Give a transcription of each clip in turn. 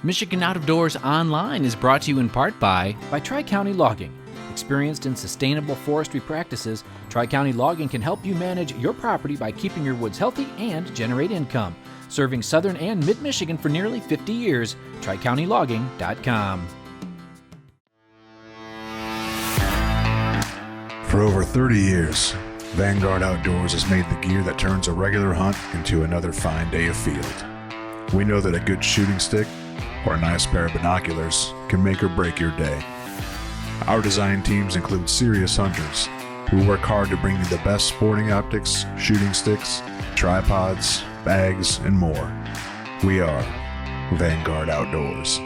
Michigan Out of Doors Online is brought to you in part by Tri-County Logging. Experienced in sustainable forestry practices, Tri-County Logging can help you manage your property by keeping your woods healthy and generate income. Serving southern and mid-Michigan for nearly 50 years, TriCountyLogging.com. For over 30 years, Vanguard Outdoors has made the gear that turns a regular hunt into another fine day of field. We know that a good shooting stick or a nice pair of binoculars can make or break your day. Our design teams include serious hunters who work hard to bring you the best sporting optics, shooting sticks, tripods, bags, and more. We are Vanguard Outdoors.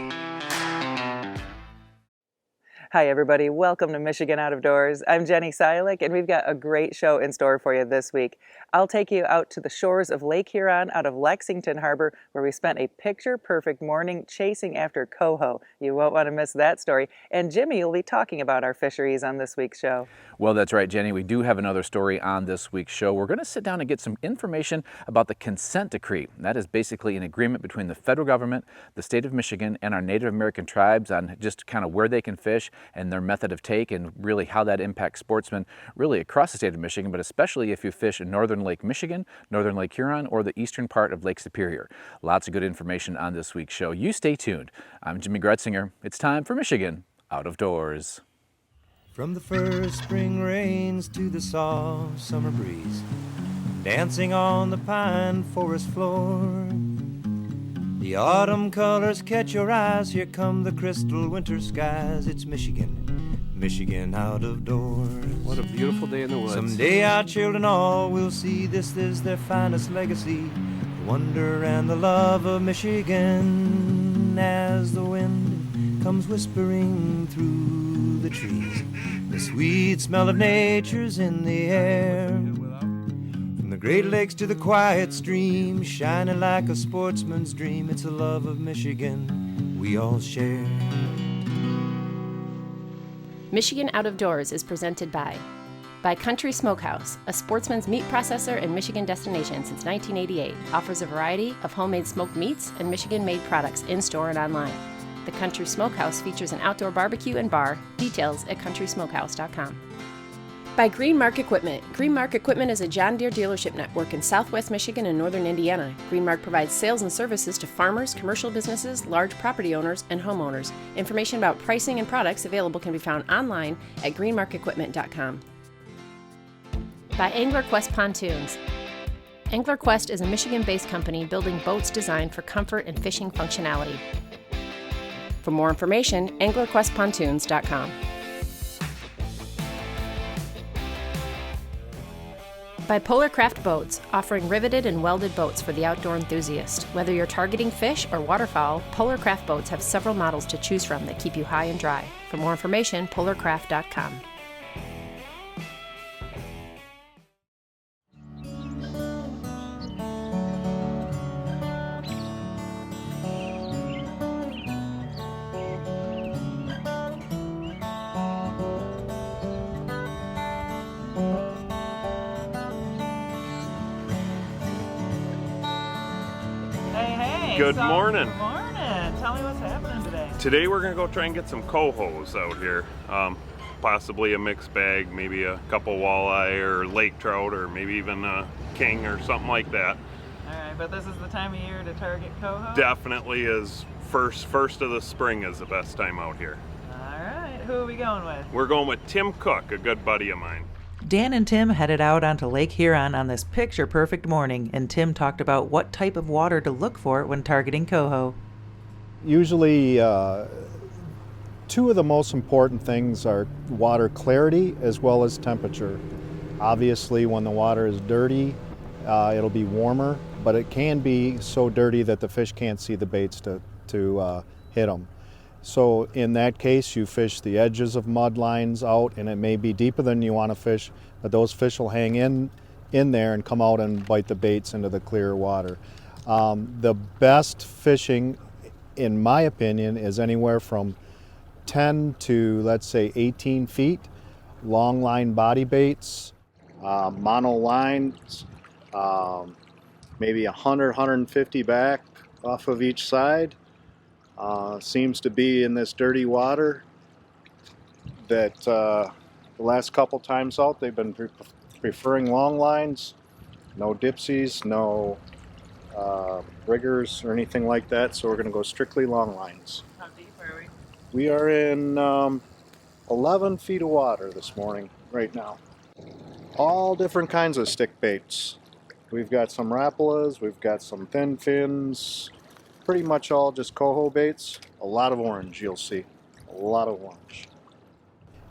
Hi everybody, welcome to Michigan Out of Doors. I'm Jenny Silik and we've got a great show in store for you this week. I'll take you out to the shores of Lake Huron out of Lexington Harbor, where we spent a picture-perfect morning chasing after coho. You won't want to miss that story. And Jimmy will be talking about our fisheries on this week's show. Well, that's right, Jenny. We do have another story on this week's show. We're going to sit down and get some information about the consent decree. That is basically an agreement between the federal government, the state of Michigan, and our Native American tribes on just kind of where they can fish and their method of take, and really how that impacts sportsmen really across the state of Michigan, but especially if you fish in northern Lake Michigan, northern Lake Huron, or the eastern part of Lake Superior. Lots of good information on this week's show. You stay tuned. I'm Jimmy Gretzinger. It's time for Michigan Out of Doors. From the first spring rains to the soft summer breeze, dancing on the pine forest floor, the autumn colors catch your eyes. Here come the crystal winter skies. It's Michigan, Michigan out of doors. What a beautiful day in the woods. Someday our children all will see this is their finest legacy, the wonder and the love of Michigan. As the wind comes whispering through the trees, the sweet smell of nature's in the air. From the Great Lakes to the quiet stream, shining like a sportsman's dream, it's the love of Michigan we all share. Michigan Out of Doors is presented by Country Smokehouse, a sportsman's meat processor and Michigan destination since 1988, offers a variety of homemade smoked meats and Michigan-made products in-store and online. The Country Smokehouse features an outdoor barbecue and bar. Details at countrysmokehouse.com. By Greenmark Equipment. Greenmark Equipment is a John Deere dealership network in southwest Michigan and northern Indiana. Greenmark provides sales and services to farmers, commercial businesses, large property owners, and homeowners. Information about pricing and products available can be found online at greenmarkequipment.com. By AnglerQuest Pontoons. AnglerQuest is a Michigan-based company building boats designed for comfort and fishing functionality. For more information, anglerquestpontoons.com. By Polar Craft Boats, offering riveted and welded boats for the outdoor enthusiast. Whether you're targeting fish or waterfowl, Polar Craft Boats have several models to choose from that keep you high and dry. For more information, polarcraft.com. Good morning. Good morning. Tell me what's happening today. Today we're going to go try and get some cohos out here. Possibly a mixed bag, maybe a couple walleye or lake trout, or maybe even a king or something like that. All right, but this is the time of year to target coho? Definitely is. First of the spring is the best time out here. All right, who are we going with? We're going with Tim Cook, a good buddy of mine. Dan and Tim headed out onto Lake Huron on this picture-perfect morning, and Tim talked about what type of water to look for when targeting coho. Usually, two of the most important things are water clarity as well as temperature. Obviously, when the water is dirty, it'll be warmer, but it can be so dirty that the fish can't see the baits to hit them. So in that case, you fish the edges of mud lines out, and it may be deeper than you want to fish, but those fish will hang in there and come out and bite the baits into the clear water. The best fishing, in my opinion, is anywhere from 10 to, let's say, 18 feet. Long line body baits, mono lines, maybe 100, 150 back off of each side. Seems to be in this dirty water that the last couple times out they've been preferring long lines, no dipsies, no riggers or anything like that, so we're going to go strictly long lines. How deep are we? We are in 11 feet of water this morning right now. All different kinds of stick baits. We've got some Rapalas, we've got some thin fins, pretty much all just coho baits. A lot of orange, you'll see. A lot of orange.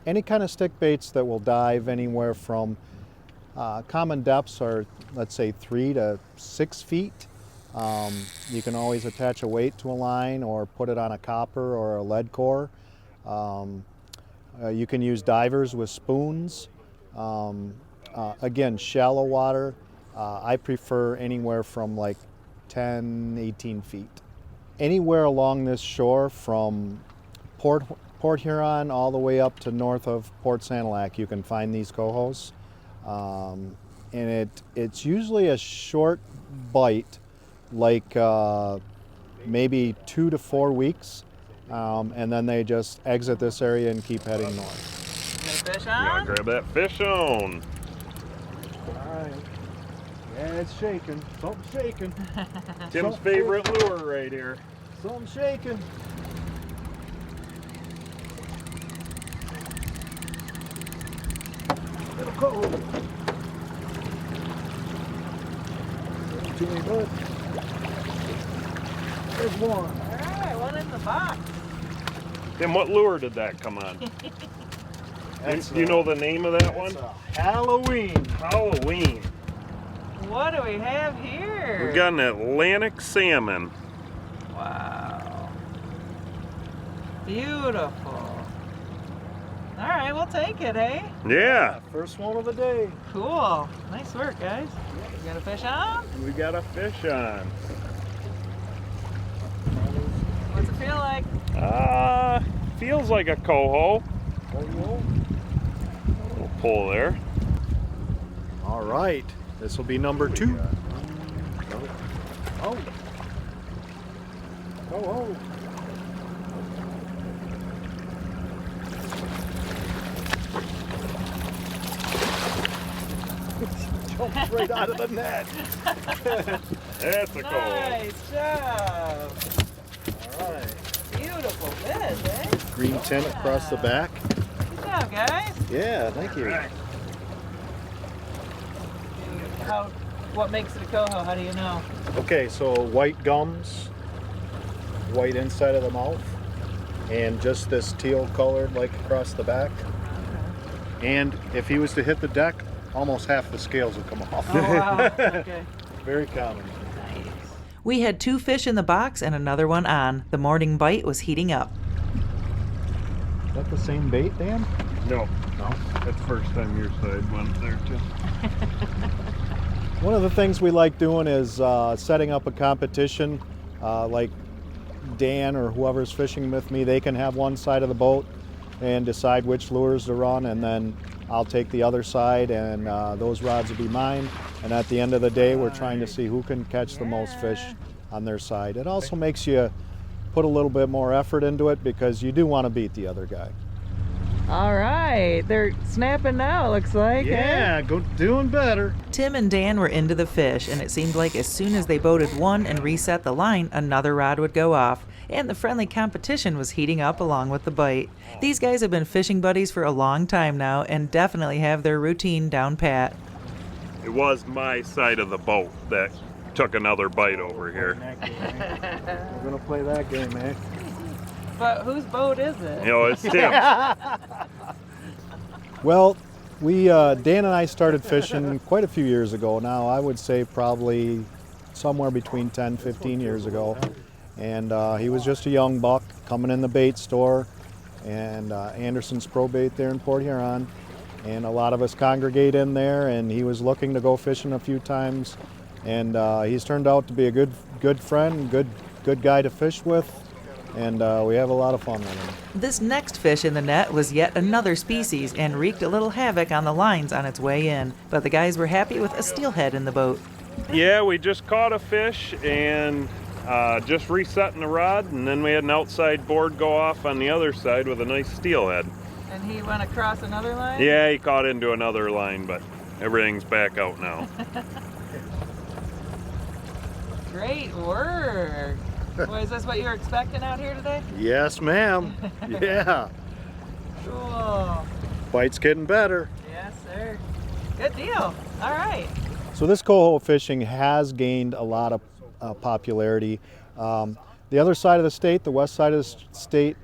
Any kind of stick baits that will dive anywhere from common depths are, let's say, 3 to 6 feet. You can always attach a weight to a line or put it on a copper or a lead core. You can use divers with spoons. Again, shallow water. I prefer anywhere from like 10, 18 feet. Anywhere along this shore from Port Huron all the way up to north of Port Sanilac, you can find these cohos. And it's usually a short bite, like maybe 2 to 4 weeks, and then they just exit this area and keep heading north. You got a fish Yeah, on? grab that fish on. All right. Yeah, it's shaking. Something's shaking. Tim's favorite lure right here. Something's shaking. Little coho. Jimmy Bud. There's one. All right, one in the box. Tim, what lure did that come on? That's, you know the name of that one? It's Halloween. Halloween. What do we have here? We got an Atlantic salmon. Wow. Beautiful. All right, we'll take it, eh? Yeah, First one of the day. Cool. Nice work, guys. You got a fish on? we got a fish on. What's it feel like? Feels like a coho. Little pull there. All right, this will be number 2. Oh. Oh. Jumped right out of the net. That's a coho. Nice job. All right. Beautiful fish, eh? Green tint across the back. Good job, guys. Yeah, thank you. What makes it a coho? How do you know? Okay, so white gums, white inside of the mouth, and just this teal colored like across the back. And if he was to hit the deck, almost half the scales would come off. Oh, wow. Okay. Very common. We had 2 fish in the box and another one on. The morning bite was heating up. Is that the same bait, Dan? No, that's the first time your side went there too. One of the things we like doing is setting up a competition. Like Dan or whoever's fishing with me, they can have one side of the boat and decide which lures to run, and then I'll take the other side, and those rods will be mine. And at the end of the day, we're trying to see who can catch the most fish on their side. It also makes you put a little bit more effort into it because you do want to beat the other guy. All right, they're snapping now, looks like. Yeah, doing better. Tim and Dan were into the fish, and it seemed like as soon as they boated one and reset the line, another rod would go off, and the friendly competition was heating up along with the bite. These guys have been fishing buddies for a long time now and definitely have their routine down pat. It was my side of the boat that took another bite over here. We're gonna play that game, man. But whose boat is it? You know, it's Tim's. Well, Dan and I started fishing quite a few years ago now. I would say probably somewhere between 10, 15 years ago. And he was just a young buck coming in the bait store and Anderson's Pro Bait there in Port Huron. And a lot of us congregate in there, and he was looking to go fishing a few times. And he's turned out to be a good friend, good guy to fish with. And we have a lot of fun with him. This next fish in the net was yet another species and wreaked a little havoc on the lines on its way in. But the guys were happy with a steelhead in the boat. Yeah, we just caught a fish, and Just resetting the rod, and then we had an outside board go off on the other side with a nice steelhead. And he went across another line? Yeah, he caught into another line, but everything's back out now. Great work. Boy, is this what you were expecting out here today? Yes, ma'am. Yeah. Cool. Bite's getting better. Yes, sir. Good deal. All right. So this coho fishing has gained a lot of popularity. The other side of the state, the west side of the state,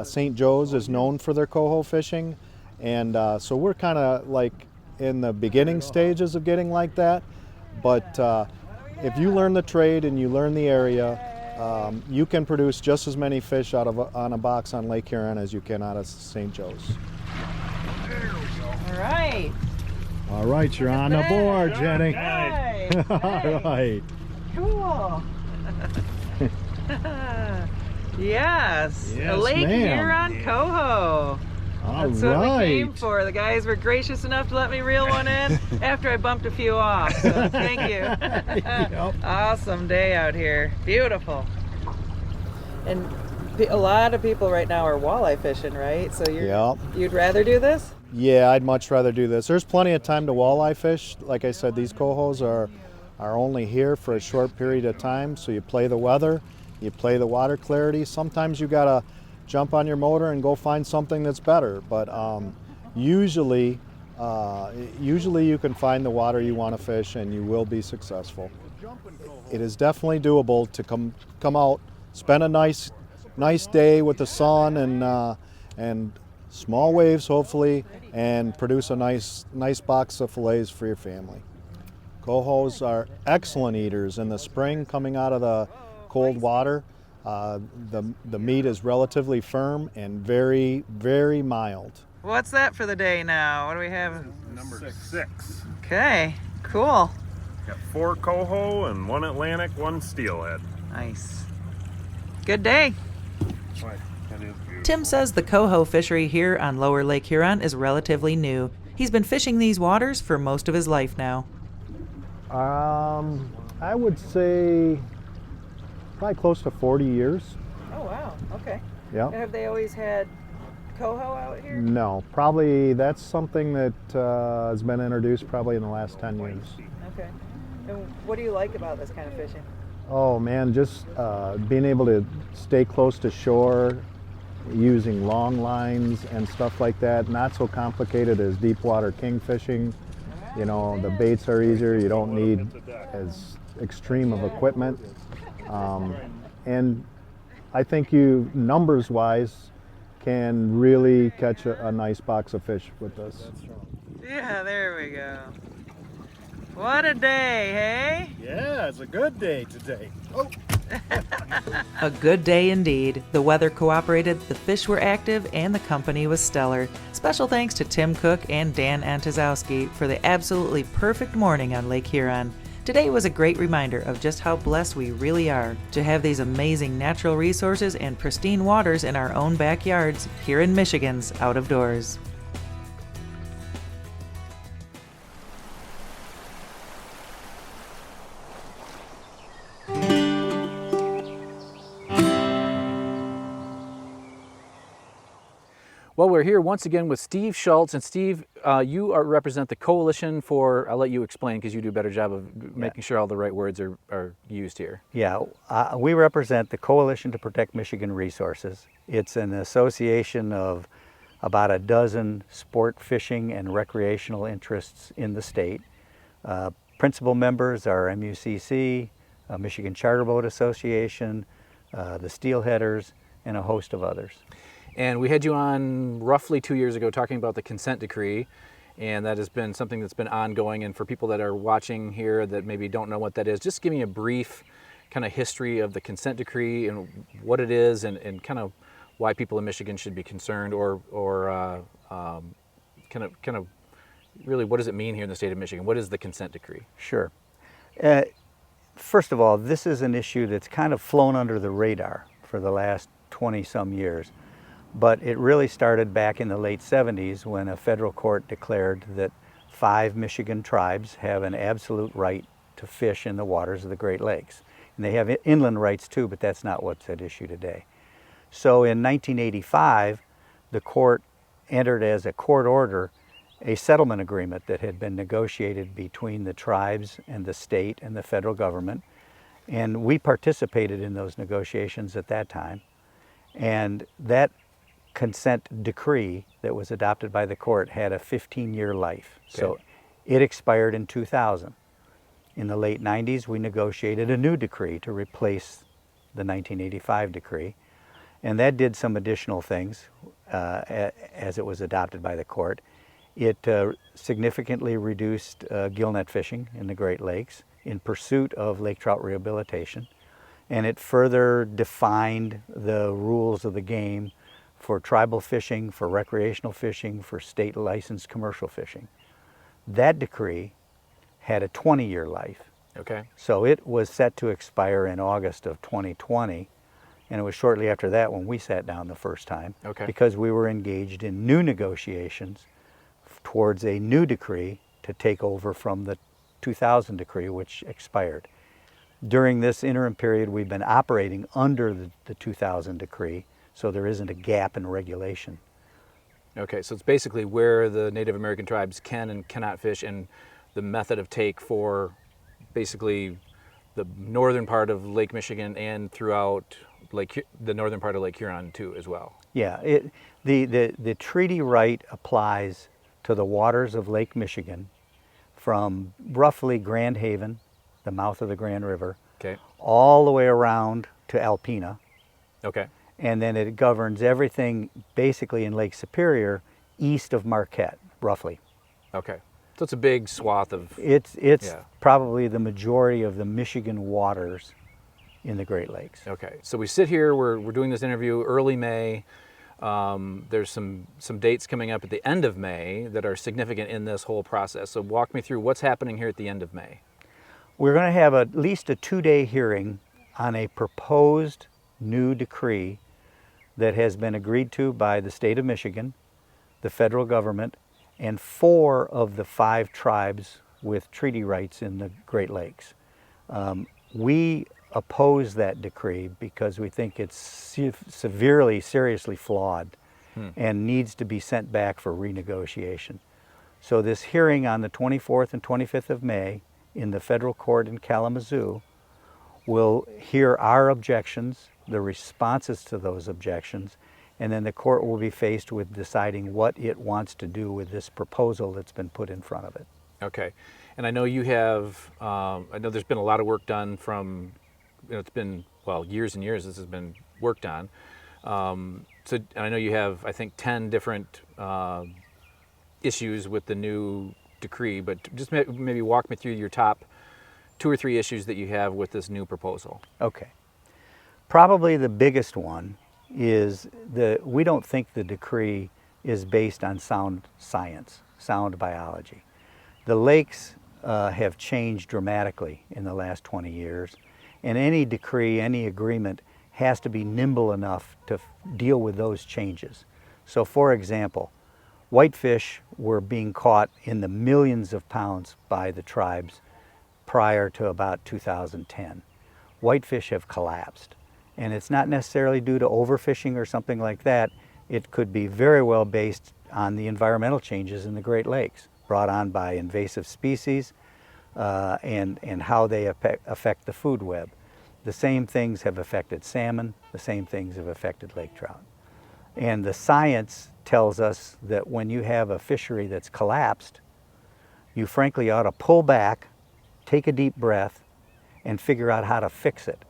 St. Joe's is known for their coho fishing, and so we're kind of like in the beginning stages of getting like that. But if you learn the trade and you learn the area, you can produce just as many fish on a box on Lake Huron as you can out of St. Joe's. All right. All right, you're on the board, Jenny. Nice. All right. Cool. Yes. Yes, a Lake ma'am. Huron Coho. All That's what we came right. for. The guys were gracious enough to let me reel one in after I bumped a few off. So thank you. Yep. Awesome day out here. Beautiful. And a lot of people right now are walleye fishing, right? So Yep. you'd rather do this? Yeah, I'd much rather do this. There's plenty of time to walleye fish. Like I said, these cohos are only here for a short period of time, so you play the weather, you play the water clarity. Sometimes you gotta jump on your motor and go find something that's better, but usually you can find the water you want to fish and you will be successful. It is definitely doable to come out, spend a nice day with the sun and small waves hopefully, and produce a nice box of fillets for your family. Cohos are excellent eaters in the spring coming out of the cold water. The meat is relatively firm and very, very mild. What's that for the day now? What do we have? Number 6. Okay, cool. Got 4 coho and 1 Atlantic, 1 steelhead. Nice. Good day. Boy, that is beautiful. Tim says the coho fishery here on Lower Lake Huron is relatively new. He's been fishing these waters for most of his life now. I would say probably close to 40 years. Oh, wow. Okay. Yeah. Have they always had coho out here? No, probably that's something that has been introduced probably in the last 10 years. Okay. And what do you like about this kind of fishing? Oh man, just being able to stay close to shore, using long lines and stuff like that. Not so complicated as deep water king fishing. You know, the baits are easier. You don't need as extreme of equipment. And I think you, numbers-wise, can really catch a nice box of fish with this. Yeah, there we go. What a day, hey? Yeah, it's a good day today. Oh. A good day indeed. The weather cooperated, the fish were active, and the company was stellar. Special thanks to Tim Cook and Dan Antozowski for the absolutely perfect morning on Lake Huron. Today was a great reminder of just how blessed we really are to have these amazing natural resources and pristine waters in our own backyards here in Michigan's Out of Doors. Well, we're here once again with Steve Schultz. And Steve, you represent the Coalition for, I'll let you explain because you do a better job of making sure all the right words are used here. Yeah, we represent the Coalition to Protect Michigan Resources. It's an association of about a dozen sport fishing and recreational interests in the state. Principal members are MUCC, Michigan Charter Boat Association, the Steelheaders, and a host of others. And we had you on roughly 2 years ago talking about the consent decree, and that has been something that's been ongoing. And for people that are watching here that maybe don't know what that is, just give me a brief kind of history of the consent decree and what it is, and kind of why people in Michigan should be concerned, or kind of really what does it mean here in the state of Michigan? What is the consent decree? Sure. First of all, this is an issue that's kind of flown under the radar for the last 20-some years. But it really started back in the late 70s when a federal court declared that 5 Michigan tribes have an absolute right to fish in the waters of the Great Lakes. And they have inland rights too, but that's not what's at issue today. So in 1985, the court entered as a court order a settlement agreement that had been negotiated between the tribes and the state and the federal government. And we participated in those negotiations at that time. And that consent decree that was adopted by the court had a 15-year life. Okay. So it expired in 2000. In the late 90s, we negotiated a new decree to replace the 1985 decree. And that did some additional things as it was adopted by the court. It significantly reduced gillnet fishing in the Great Lakes in pursuit of lake trout rehabilitation. And it further defined the rules of the game for tribal fishing, for recreational fishing, for state licensed commercial fishing. That decree had a 20-year life. Okay. So it was set to expire in August of 2020. And it was shortly after that when we sat down the first time, Okay. because we were engaged in new negotiations towards a new decree to take over from the 2000 decree, which expired. During this interim period, we've been operating under the 2000 decree, so there isn't a gap in regulation. Okay, so it's basically where the Native American tribes can and cannot fish, and the method of take for basically the northern part of Lake Michigan and throughout the northern part of Lake Huron too as well. Yeah, the treaty right applies to the waters of Lake Michigan from roughly Grand Haven, the mouth of the Grand River, Okay. all the way around to Alpena. Okay. And then it governs everything basically in Lake Superior east of Marquette, roughly. Okay. So it's a big swath of. It's Yeah. probably the majority of the Michigan waters in the Great Lakes. Okay. So we sit here. We're doing this interview early May. There's some dates coming up at the end of May that are significant in this whole process. So walk me through what's happening here at the end of May. We're going to have at least a 2-day hearing on a proposed new decree that has been agreed to by the state of Michigan, the federal government, and 4 of the 5 tribes with treaty rights in the Great Lakes. We oppose that decree because we think it's seriously flawed and needs to be sent back for renegotiation. So this hearing on the 24th and 25th of May in the federal court in Kalamazoo will hear our objections, the responses to those objections, and then the court will be faced with deciding what it wants to do with this proposal that's been put in front of it. Okay. And I know you have, I know there's been a lot of work done from, it's been, well, years and years this has been worked on. So and I know you have, I think, 10 different issues with the new decree, but just maybe walk me through your top 2 or 3 issues that you have with this new proposal. Okay. Probably the biggest one is we don't think the decree is based on sound science, sound biology. The lakes have changed dramatically in the last 20 years, and any decree, any agreement has to be nimble enough to deal with those changes. So for example, whitefish were being caught in the millions of pounds by the tribes prior to about 2010. Whitefish have collapsed, and it's not necessarily due to overfishing or something like that. It could be very well based on the environmental changes in the Great Lakes brought on by invasive species and how they affect the food web. The same things have affected salmon, the same things have affected lake trout. And the science tells us that when you have a fishery that's collapsed, you frankly ought to pull back, take a deep breath, and figure out how to fix it.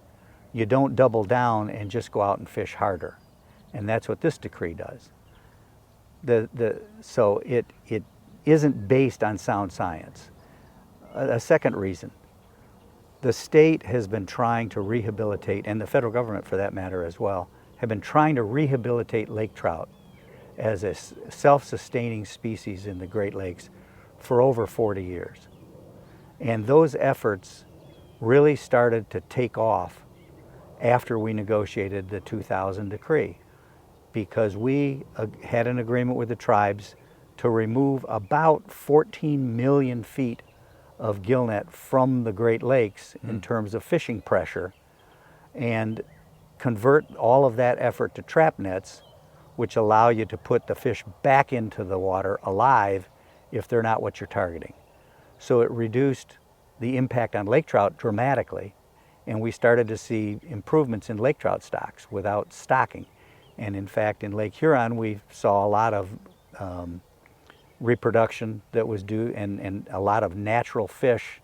You don't double down and just go out and fish harder. And that's what this decree does. So it isn't based on sound science. A second reason, the state has been trying to rehabilitate, and the federal government for that matter as well, have been trying to rehabilitate lake trout as a self-sustaining species in the Great Lakes for over 40 years. And those efforts really started to take off after we negotiated the 2000 decree, because we had an agreement with the tribes to remove about 14 million feet of gillnet from the Great Lakes in terms of fishing pressure and convert all of that effort to trap nets, which allow you to put the fish back into the water alive if they're not what you're targeting. So it reduced the impact on lake trout dramatically, and we started to see improvements in lake trout stocks without stocking. And in fact, in Lake Huron, we saw a lot of reproduction that was due, and a lot of natural fish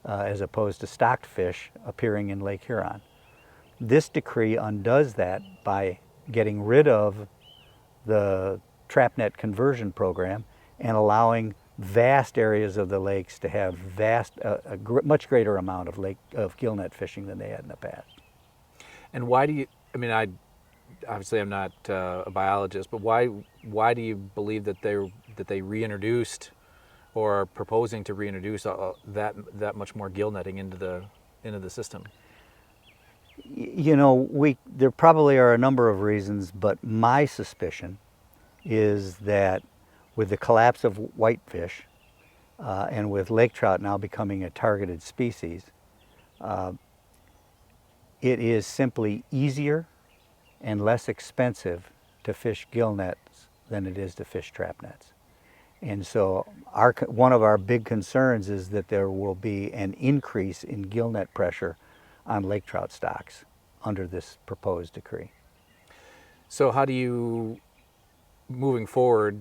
as opposed to stocked fish appearing in Lake Huron. This decree undoes that by getting rid of the trap net conversion program and allowing vast areas of the lakes to have much greater amount of gill net fishing than they had in the past. And why do you, I mean, obviously I'm not a biologist, but why do you believe that they reintroduced or are proposing to reintroduce that much more gill netting into the system? You know, there probably are a number of reasons, but my suspicion is that with the collapse of whitefish and with lake trout now becoming a targeted species, it is simply easier and less expensive to fish gill nets than it is to fish trap nets. And so one of our big concerns is that there will be an increase in gill net pressure on lake trout stocks under this proposed decree. So how do you, moving forward,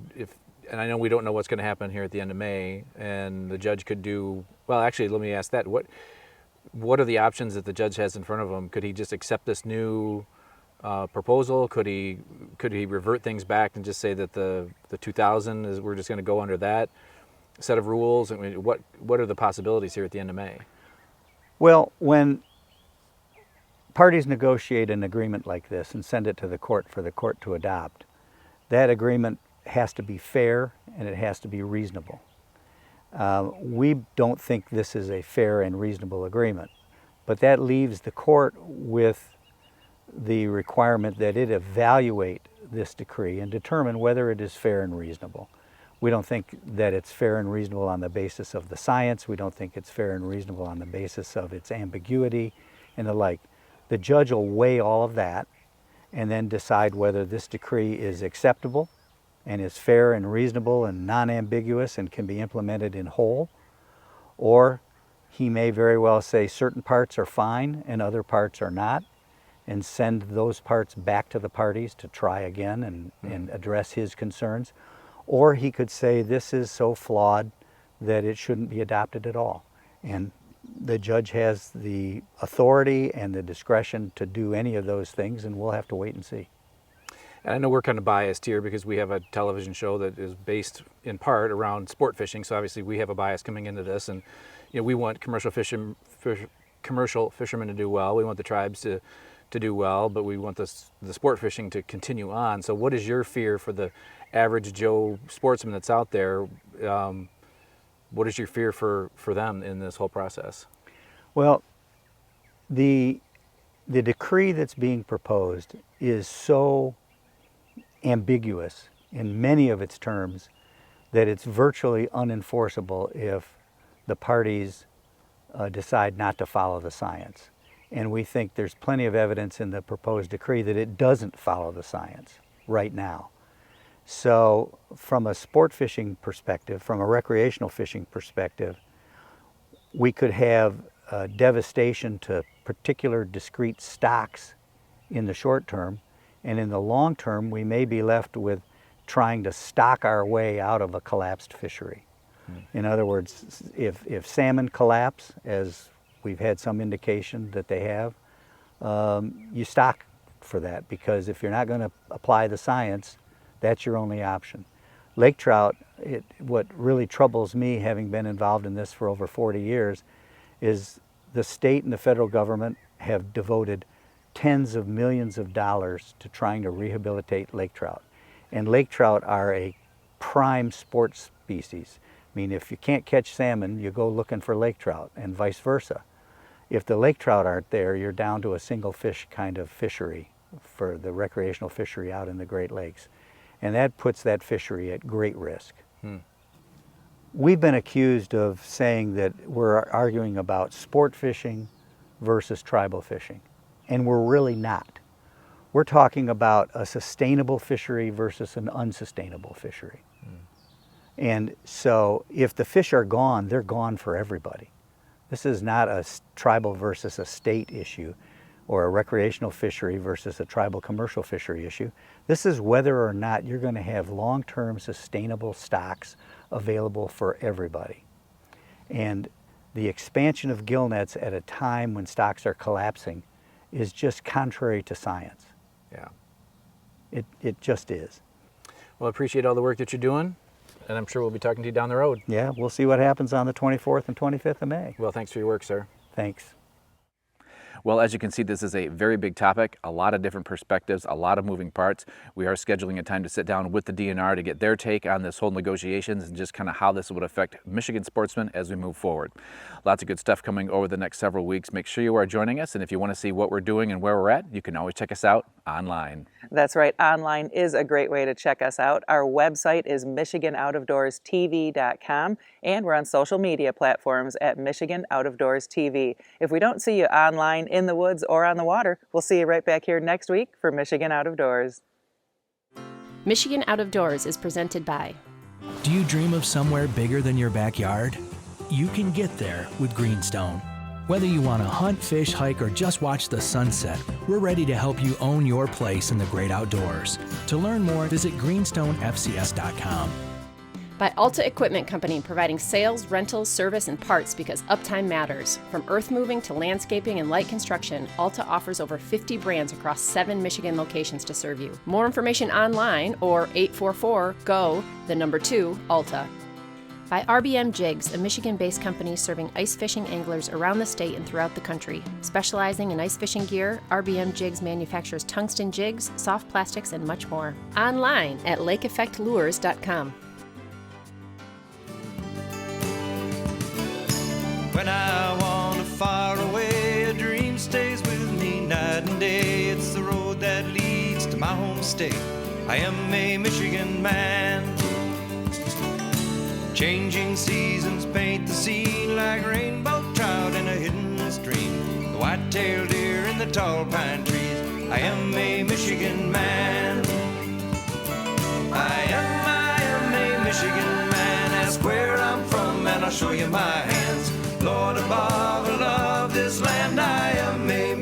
and I know we don't know what's going to happen here at the end of May, and the judge could do, well, actually, let me ask that. What are the options that the judge has in front of him? Could he just accept this new proposal? Could he revert things back and just say that the 2000 is, we're just going to go under that set of rules? I mean, what are the possibilities here at the end of May? Well, when parties negotiate an agreement like this and send it to the court for the court to adopt, that agreement has to be fair and it has to be reasonable. We don't think this is a fair and reasonable agreement, but that leaves the court with the requirement that it evaluate this decree and determine whether it is fair and reasonable. We don't think that it's fair and reasonable on the basis of the science. We don't think it's fair and reasonable on the basis of its ambiguity and the like. The judge will weigh all of that and then decide whether this decree is acceptable and is fair and reasonable and non-ambiguous and can be implemented in whole, or he may very well say certain parts are fine and other parts are not, and send those parts back to the parties to try again and address his concerns. Or he could say this is so flawed that it shouldn't be adopted at all. And the judge has the authority and the discretion to do any of those things, and we'll have to wait and see. And I know we're kind of biased here because we have a television show that is based in part around sport fishing, so obviously we have a bias coming into this, and we want commercial fishermen to do well. We want the tribes to do well, but we want the sport fishing to continue on. So what is your fear for the average Joe sportsman that's out there? What is your fear for them in this whole process? Well, the decree that's being proposed is so ambiguous in many of its terms that it's virtually unenforceable if the parties decide not to follow the science. And we think there's plenty of evidence in the proposed decree that it doesn't follow the science right now. So from a sport fishing perspective, from a recreational fishing perspective, we could have devastation to particular discrete stocks in the short term, and in the long term we may be left with trying to stock our way out of a collapsed fishery. In other words, if salmon collapse, as we've had some indication that they have, you stock for that, because if you're not going to apply the science, that's your only option. Lake trout, what really troubles me, having been involved in this for over 40 years, is the state and the federal government have devoted tens of millions of dollars to trying to rehabilitate lake trout. And lake trout are a prime sports species. I mean, if you can't catch salmon, you go looking for lake trout, and vice versa. If the lake trout aren't there, you're down to a single fish kind of fishery for the recreational fishery out in the Great Lakes. And that puts that fishery at great risk. We've been accused of saying that we're arguing about sport fishing versus tribal fishing. and we're really not. We're talking about a sustainable fishery versus an unsustainable fishery. And so if the fish are gone, they're gone for everybody. This is not a tribal versus a state issue or a recreational fishery versus a tribal commercial fishery issue. This is whether or not you're going to have long-term sustainable stocks available for everybody. And the expansion of gill nets at a time when stocks are collapsing is just contrary to science. Yeah. It just is. Well, I appreciate all the work that you're doing, and I'm sure we'll be talking to you down the road. Yeah, we'll see what happens on the 24th and 25th of May. Well, thanks for your work, sir. Thanks. Well, as you can see, this is a very big topic, a lot of different perspectives, a lot of moving parts. We are scheduling a time to sit down with the DNR to get their take on this whole negotiations and just kind of how this would affect Michigan sportsmen as we move forward. Lots of good stuff coming over the next several weeks. Make sure you are joining us, and if you want to see what we're doing and where we're at, you can always check us out online. That's right. Online is a great way to check us out. Our website is MichiganOutofDoorsTV.com, and we're on social media platforms at Michigan Out of Doors TV. If we don't see you online, in the woods, or on the water, we'll see you right back here next week for Michigan Out of Doors. Michigan Out of Doors is presented by. Do you dream of somewhere bigger than your backyard? You can get there with Greenstone. Whether you want to hunt, fish, hike, or just watch the sunset, we're ready to help you own your place in the great outdoors. To learn more, visit greenstonefcs.com. By Alta Equipment Company, providing sales, rentals, service, and parts because uptime matters. From earth moving to landscaping and light construction, Alta offers over 50 brands across 7 Michigan locations to serve you. More information online or 844-GO-2-ALTA. By RBM Jigs, a Michigan-based company serving ice fishing anglers around the state and throughout the country. Specializing in ice fishing gear, RBM Jigs manufactures tungsten jigs, soft plastics, and much more. Online at lakeeffectlures.com. When I wander far away, a dream stays with me night and day. It's the road that leads to my home state. I am a Michigan man. Changing seasons paint the scene like rainbow trout in a hidden stream. The white-tailed deer in the tall pine trees. I am a Michigan man. I am a Michigan man. Ask where I'm from and I'll show you my hands. Lord above, I love this land. I am a